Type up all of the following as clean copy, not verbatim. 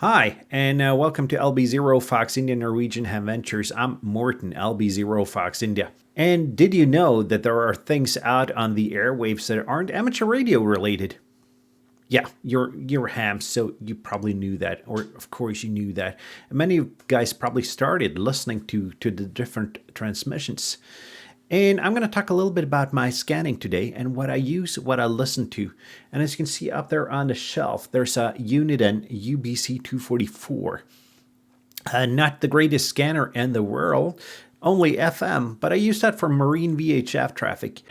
Hi, and welcome to LB0 Fox India Norwegian Adventures. I'm Morton, LB0 Fox India. And did you know that there are things out on the airwaves that aren't amateur radio related? Yeah, you're ham, so you probably knew that, or of course you knew that. And many of you guys probably started listening to the different transmissions. And I'm going to talk a little bit about my scanning today and what I use, what I listen to. And as you can see up there on the shelf, there's a Uniden UBC 244. Not the greatest scanner in the world, only FM, but I use that for marine VHF traffic.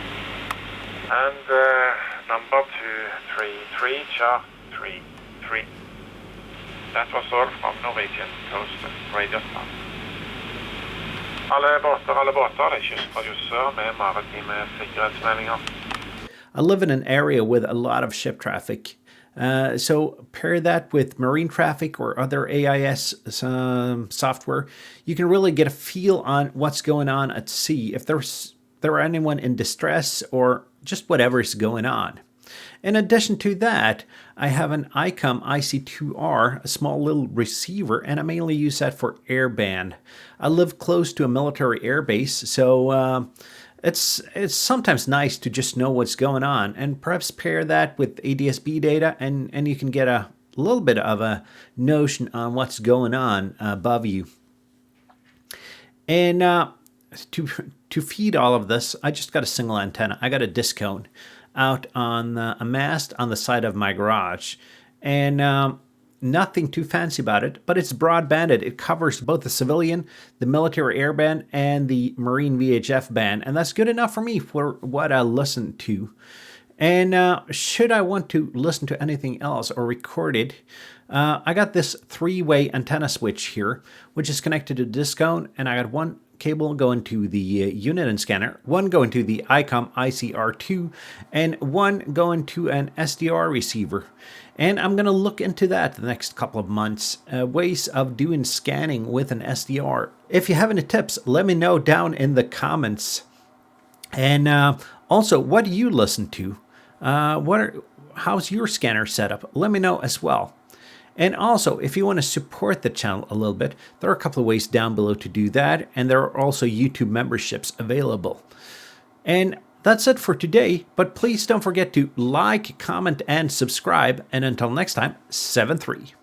And number 233, chart 33. That was all from Norwegian Coast Radio Station. Alle båter, det er kystradio sør med maritime sikkerhetsmeldinger. I live in an area with a lot of ship traffic. So pair that with marine traffic or other AIS software, you can really get a feel on what's going on at sea, if there are anyone in distress or just whatever is going on. In addition to that, I have an ICOM IC2R, a small little receiver, and I mainly use that for airband. I live close to a military airbase, so it's sometimes nice to just know what's going on, and perhaps pair that with ADS-B data, and you can get a little bit of a notion on what's going on above you. And to feed all of this, I just got a single antenna. I got a discone out on a mast on the side of my garage, and nothing too fancy about it, but it's broadbanded. It covers both the civilian, the military airband, and the marine VHF band, and that's good enough for me for what I listen to. And should I want to listen to anything else or record it, I got this three-way antenna switch here, which is connected to discone, and I got one cable going to the Uniden scanner, one going to the ICOM ICR2, and one going to an SDR receiver. And I'm going to look into that the next couple of months, ways of doing scanning with an SDR. If you have any tips, let me know down in the comments. And also, what do you listen to? How's your scanner setup? Let me know as well. And also, if you want to support the channel a little bit, there are a couple of ways down below to do that, and there are also YouTube memberships available. And that's it for today, but please don't forget to like, comment, and subscribe, and until next time, 7-3.